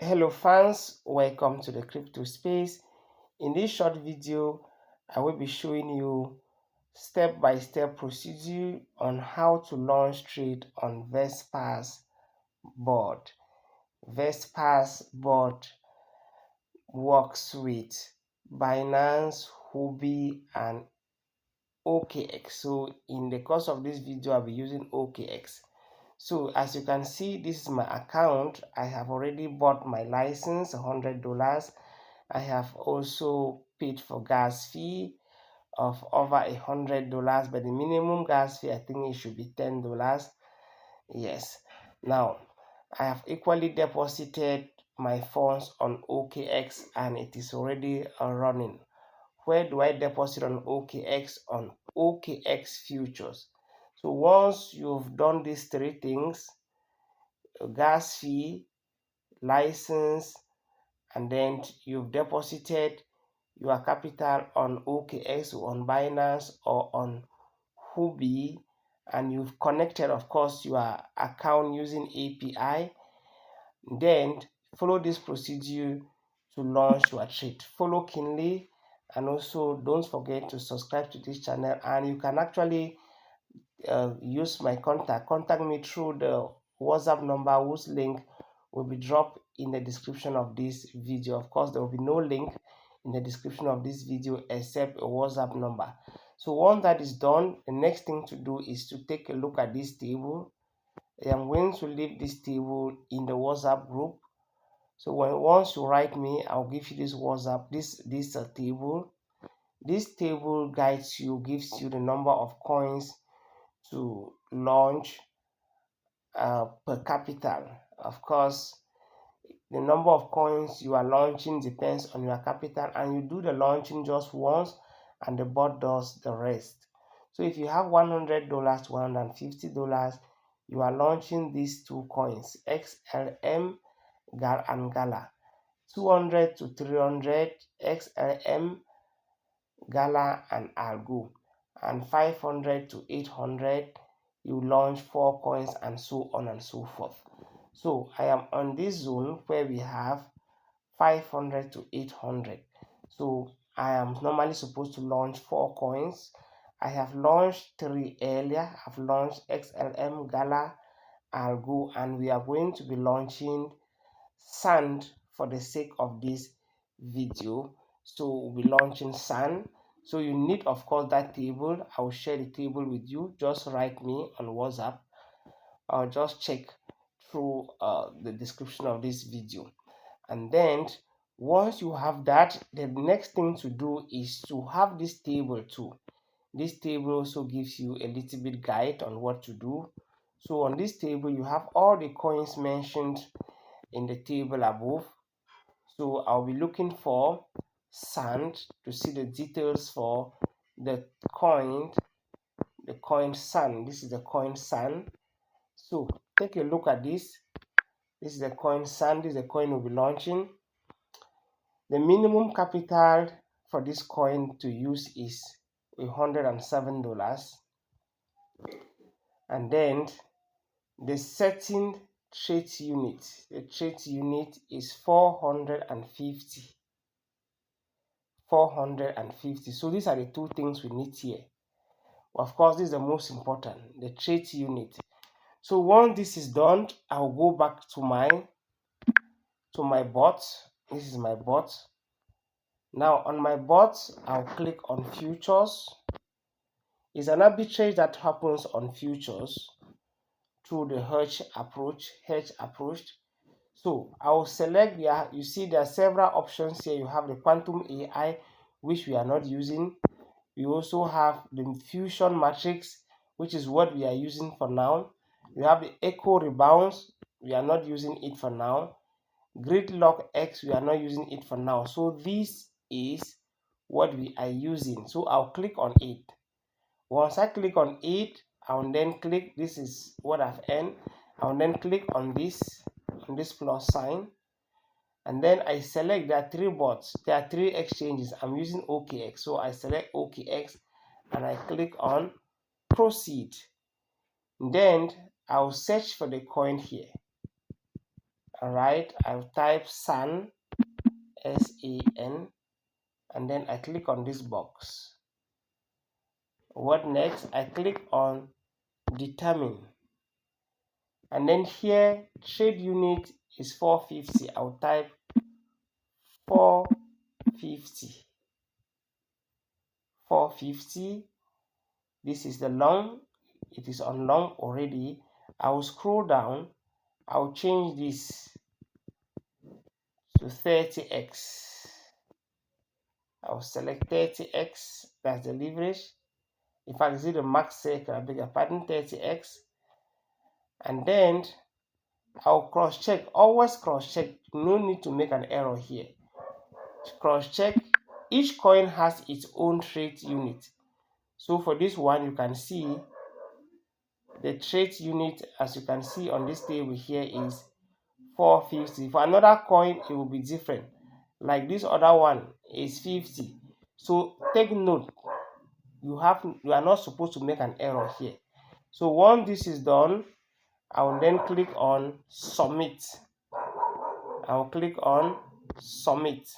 Hello fans, welcome to the crypto space. In this short video, I will be showing you step-by-step procedure on how to launch trade on Vespers board. Vespers board works with Binance, Huobi, and OKX. So in the course of this video, I'll be using OKX. So as you can see, this is my account. I have already bought my license, $100. I have also paid for gas fee of over $100, but the minimum gas fee, I think it should be $10. Yes. Now, I have equally deposited my funds on OKX and it is already running. Where do I deposit on OKX? On OKX futures. So once you've done these three things, gas fee, license, and then you've deposited your capital on OKX or on Binance or on Huobi, and you've connected, of course, your account using API, then follow this procedure to launch your trade. Follow keenly, and also don't forget to subscribe to this channel, and you can actually use my contact me through the WhatsApp number whose link will be dropped in the description of this video. Of course, there will be no link in the description of this video except a WhatsApp number. So once that is done, the next thing to do is to take a look at this table. I am going to leave this table in the WhatsApp group. So once you write me, I'll give you this WhatsApp, this table. This table guides you, gives you the number of coins to launch per capital. Of course, the number of coins you are launching depends on your capital, and you do the launching just once and the bot does the rest. So if you have $100 to $150, you are launching these two coins, XLM and Gala. 200 to 300, XLM, Gala, and Algo. And 500 to 800, you launch 4 coins, and so on and so forth. So I am on this zone where we have 500 to 800. So I am normally supposed to launch 4 coins. I have launched 3 earlier. I've launched XLM, Gala, Algo, and we are going to be launching Sand for the sake of this video. So we'll be launching Sand. So you need, of course, that table. I will share the table with you. Just write me on WhatsApp, or just check through the description of this video. And then once you have that, the next thing to do is to have this table too. This table also gives you a little bit guide on what to do. So on this table, you have all the coins mentioned in the table above. So I'll be looking for Sand to see the details for the coin Sand. This is the coin Sand. So take a look at this. This is the coin Sand. This is the coin we'll be launching. The minimum capital for this coin to use is $107, and then the setting trade unit, the trade unit is 450. So these are the two things we need here. Of course, this is the most important, the trade unit. So once this is done, I'll go back to my bot. This is my bot. Now on my bot, I'll click on futures. It's an arbitrage that happens on futures through the hedge approach. So I will select there. You see there are several options here. You have the quantum AI, which we are not using. We also have the fusion matrix, which is what we are using for now. We have the echo rebounds. We are not using it for now. Gridlock X, we are not using it for now. So this is what we are using. So I'll click on it. Once I click on it, I'll then click, this is what I've earned. I'll then click on this plus sign, and then I select, there are 3 bots, there are 3 exchanges. I'm using OKX, so I select OKX and I click on proceed. Then I'll search for the coin here. Alright, I'll type SAN, SAN, and then I click on this box. What next? I click on determine, and then here trade unit is 450. I'll type 450. 450. This is the long. It is on long already. I will scroll down. I'll change this to 30x. I'll select 30x. That's the leverage. In fact, is it the max circle? I beg your pardon, 30x. And then I'll cross check. Always cross check. No need to make an error here. Cross check. Each coin has its own trade unit. So for this one, you can see the trade unit, as you can see on this table here, is 450. For another coin, it will be different. Like this other one is 50. So take note, you are not supposed to make an error here. So once this is done, I will then click on submit. I will click on submit.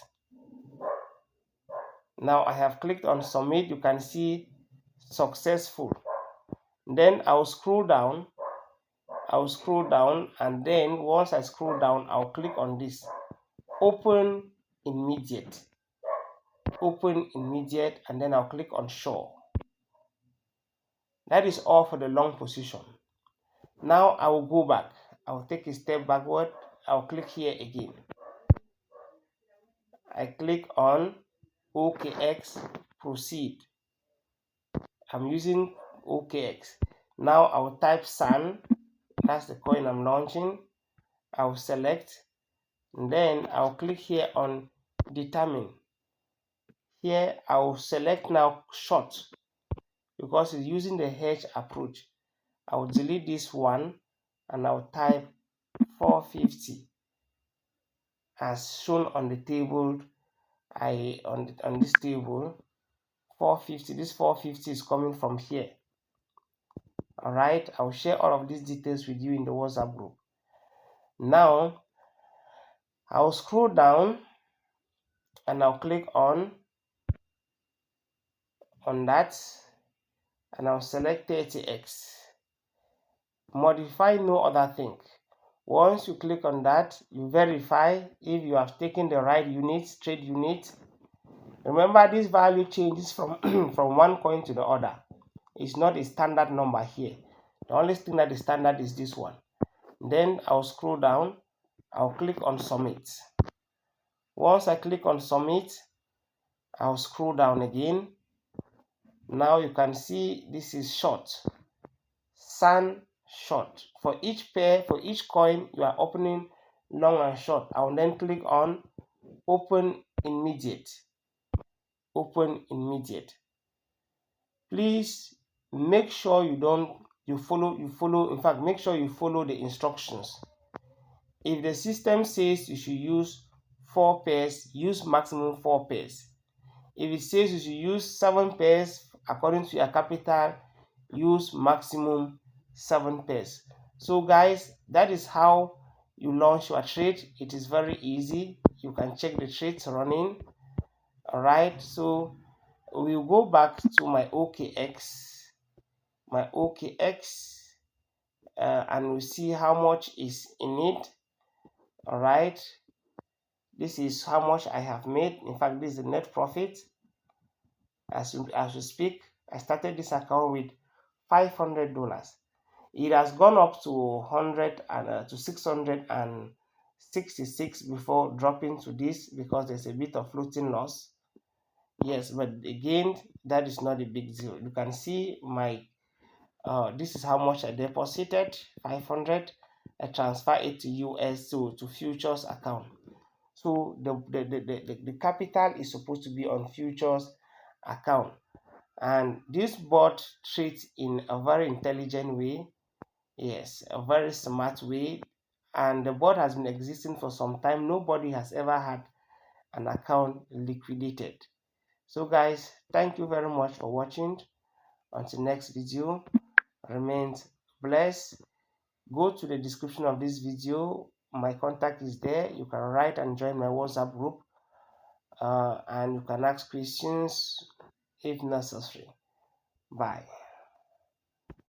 Now I have clicked on submit. You can see successful. Then I will scroll down. And then once I scroll down, I'll click on this open immediate. Open immediate, and then I'll click on show. That is all for the long position. Now I will go back. I will take a step backward. I'll click here again. I click on OKX proceed. I'm using OKX. Now I will type SAN. That's the coin I'm launching. I will select, and then I'll click here on determine. Here I will select now short because it's using the hedge approach. I will delete this one and I'll type 450 as shown on the table. On this table 450. This 450 is coming from here. All right, I'll share all of these details with you in the WhatsApp group. Now I'll scroll down and I'll click on that, and I'll select 30x. Modify no other thing. Once you click on that, you verify if you have taken the right units, trade unit. Remember, this value changes from from one coin to the other. It's not a standard number here. The only thing that is standard is this one. Then I'll scroll down. I'll click on submit. Once I click on submit, I'll scroll down again. Now you can see this is short. SAN short. For each pair, for each coin, you are opening long and short. I will then click on open immediate. Open immediate. Please make sure you follow. In fact, make sure you follow the instructions. If the system says you should use 4 pairs, use maximum 4 pairs. If it says you should use 7 pairs according to your capital, use maximum 7 pairs. So guys, that is how you launch your trade. It is very easy. You can check the trades running. All right, so we'll go back to my OKX, and we'll see how much is in it. All right, this is how much I have made. In fact, this is the net profit. As we speak, I started this account with $500. It has gone up to 100 and to 666 before dropping to this because there's a bit of floating loss. Yes, but again, that is not a big deal. You can see my this is how much I deposited, 500. I transfer it to US to futures account. So the capital is supposed to be on futures account, and this bot trades in a very intelligent way. Yes, a very smart way, and the bot has been existing for some time. Nobody has ever had an account liquidated. So guys, thank you very much for watching. Until next video, remain blessed. Go to the description of this video My contact is there. You can write and join my WhatsApp group, and you can ask questions if necessary. Bye.